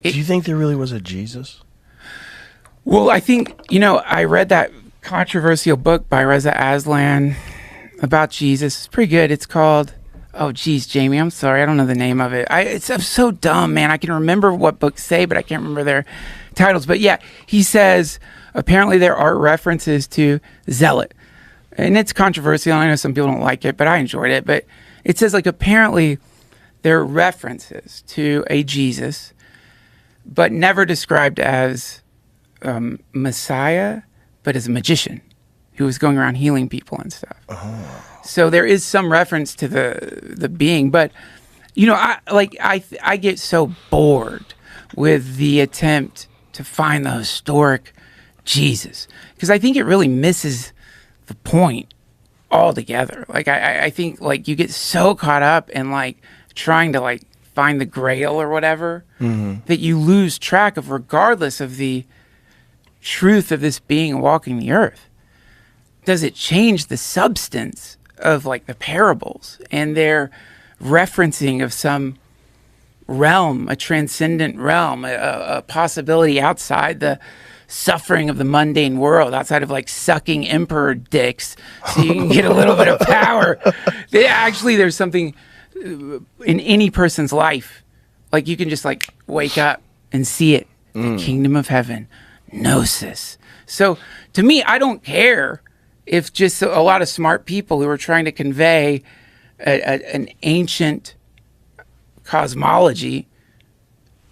Do you think there really was a Jesus? Well, I think, I read that controversial book by Reza Aslan about Jesus. It's pretty good. It's called, oh, geez, Jamie, I'm sorry. I don't know the name of it. I'm so dumb, man. I can remember what books say, but I can't remember their titles. But yeah, he says, apparently there are references to Zealot. And it's controversial. I know some people don't like it, but I enjoyed it. But it says, apparently there are references to a Jesus, but never described as Messiah, but as a magician who was going around healing people and stuff. Oh. So there is some reference to the being, but I get so bored with the attempt to find the historic Jesus, because I think it really misses the point altogether. I think you get so caught up in trying to find the grail or whatever, that you lose track of, regardless of the truth of this being walking the earth. Does it change the substance of the parables and their referencing of some realm, a transcendent realm, a possibility outside the suffering of the mundane world, outside of sucking emperor dicks so you can get a little bit of power? There's something in any person's life, you can just wake up and see it. The kingdom of heaven, gnosis. So to me, I don't care if just a lot of smart people who are trying to convey an ancient cosmology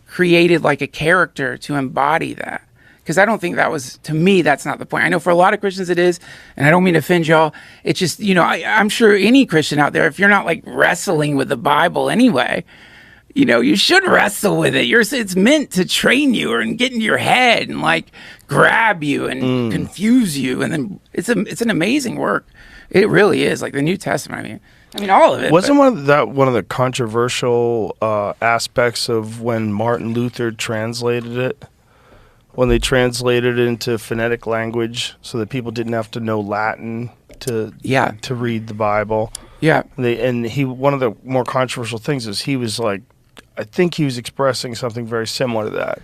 created a character to embody that. Because I don't think to me, that's not the point. I know for a lot of Christians it is, and I don't mean to offend y'all. It's just, I'm sure any Christian out there, if you're not wrestling with the Bible anyway, you should wrestle with it. It's meant to train you and get in your head and grab you and confuse you. And then it's an amazing work. It really is. The New Testament, I mean all of it. Wasn't one of the controversial aspects of when Martin Luther translated it? When they translated it into phonetic language so that people didn't have to know Latin to read the Bible. Yeah. One of the more controversial things is he was I think he was expressing something very similar to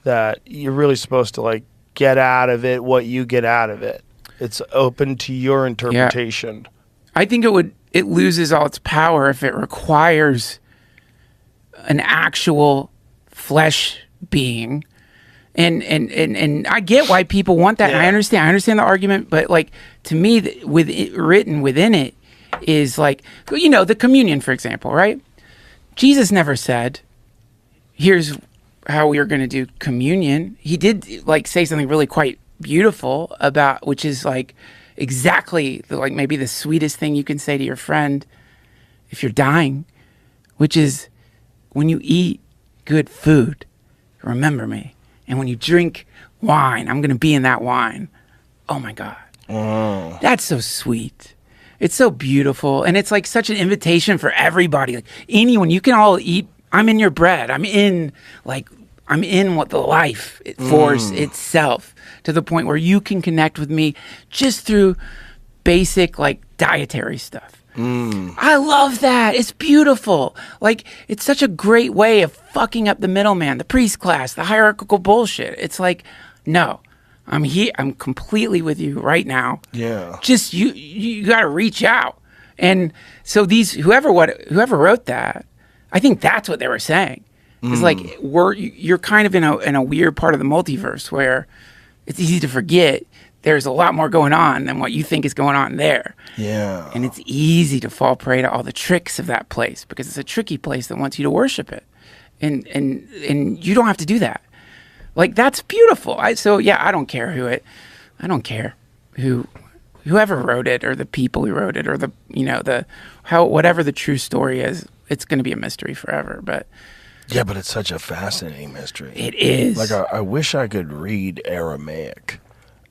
that you're really supposed to get out of it what you get out of it. It's open to your interpretation. Yeah. I think it loses all its power if it requires an actual flesh being. And I get why people want that. Yeah. And I understand the argument, but to me, written within it is the communion, for example, right? Jesus never said, here's how we are going to do communion. He did say something really quite beautiful about, which is exactly maybe the sweetest thing you can say to your friend if you're dying, which is, when you eat good food, remember me. And when you drink wine, I'm going to be in that wine. Oh my God. Oh. That's so sweet. It's so beautiful. And it's such an invitation for everybody. Anyone, you can all eat. I'm in your bread. I'm in what the life force itself, to the point where you can connect with me just through basic dietary stuff. I love that. It's beautiful. It's such a great way of fucking up the middleman, the priest class, the hierarchical bullshit. It's no, I'm here. I'm completely with you right now. Yeah. Just you got to reach out. And so whoever wrote that, I think that's what they were saying. It's you're kind of in a weird part of the multiverse where it's easy to forget there's a lot more going on than what you think is going on there. Yeah. And it's easy to fall prey to all the tricks of that place, because it's a tricky place that wants you to worship it. And you don't have to do that. That's beautiful. I don't care whoever wrote it, or the people who wrote it, or whatever the true story is. It's going to be a mystery forever, but yeah, but it's such a fascinating mystery. It is. I wish I could read Aramaic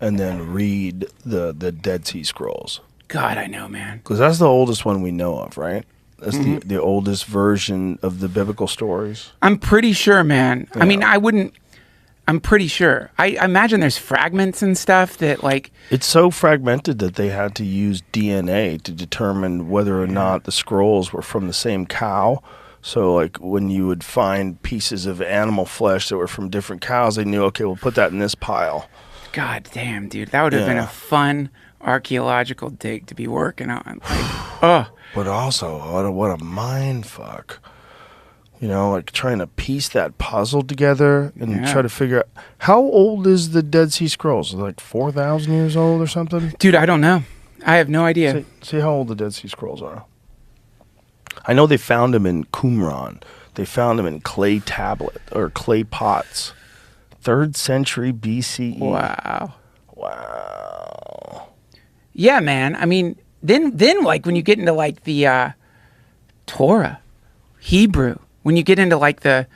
and then read the Dead Sea Scrolls. God, I know, man. Because that's the oldest one we know of, right? That's the oldest version of the biblical stories. I'm pretty sure, man. Yeah. I mean, I'm pretty sure. I imagine there's fragments and stuff that It's so fragmented that they had to use DNA to determine whether or not the scrolls were from the same cow So, like, when you would find pieces of animal flesh that were from different cows, they knew, okay, we'll put that in this pile. God damn, dude. That would have been Yeah. a fun archaeological dig to be working on. Like, oh, But also, what a mind fuck. You know, like trying to piece that puzzle together and Yeah. try to figure out how old is the Dead Sea Scrolls? Like 4,000 years old or something? dude, I don't know. I have no idea. See how old the Dead Sea Scrolls are. I know they found them in Qumran. They found them in clay tablet or clay pots. 3rd century BCE. Wow. Wow. Yeah, man. I mean, then like when you get into like the Torah, Hebrew, when you get into like a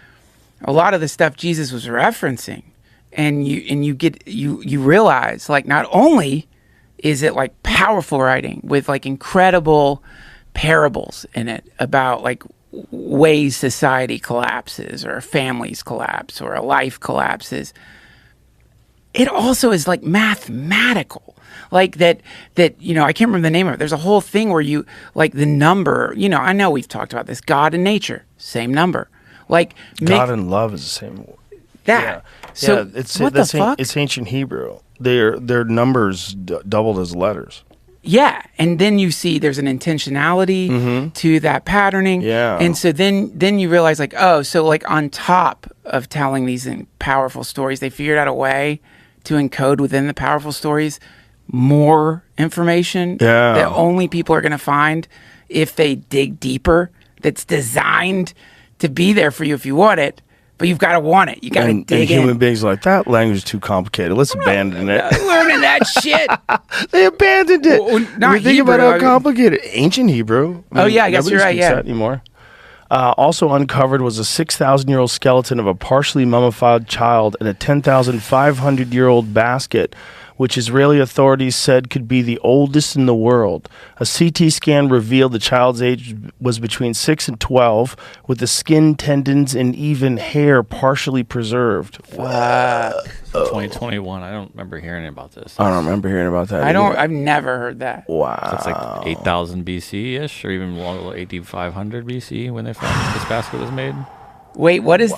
lot of the stuff Jesus was referencing, and you realize like not only is it like powerful writing with like incredible parables in it about like ways society collapses or families collapse or a life collapses, it also is like mathematical, like that you know, I can't remember the name of it. There's a whole thing where you like the number, you know, I know we've talked about this, God and nature, same number, like God and love is the same. that. Yeah. So yeah, it's what the fuck? It's ancient Hebrew. Their numbers doubled as letters. Yeah, and then you see there's an intentionality to that patterning. Yeah. And so then you realize like, oh, so like on top of telling these powerful stories, they figured out a way to encode within the powerful stories more information that only people are going to find if they dig deeper, that's designed to be there for you if you want it. But you've got to want it. You got to dig and in. human beings are like, that language is too complicated. Let's abandon it. Learning that shit. They abandoned it. Well, not I mean, think Hebrew, about I how mean- complicated. Ancient Hebrew. Oh, yeah, I guess you're nobody right, speaks yeah. that anymore. Also uncovered was a 6,000-year-old skeleton of a partially mummified child in a 10,500-year-old basket, which Israeli authorities said could be the oldest in the world. A CT scan revealed the child's age was between 6 and 12, with the skin, tendons, and even hair partially preserved. 2021. I don't remember hearing about this. I don't remember hearing about that. either. I've never heard that. Wow. So it's like 8,000 BC-ish, or even 8,500 BC when they found this basket was made. Wait, what is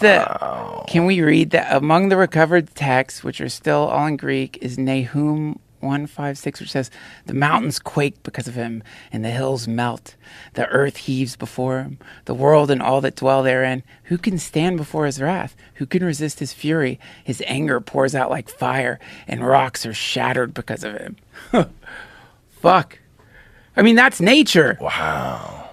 can we read that? Among the recovered texts, which are still all in Greek, is Nahum 1:5-6, which says, "The mountains quake because of him, and the hills melt. The earth heaves before him, the world and all that dwell therein. Who can stand before his wrath? Who can resist his fury? His anger pours out like fire, and rocks are shattered because of him." Fuck. I mean, that's nature. Wow.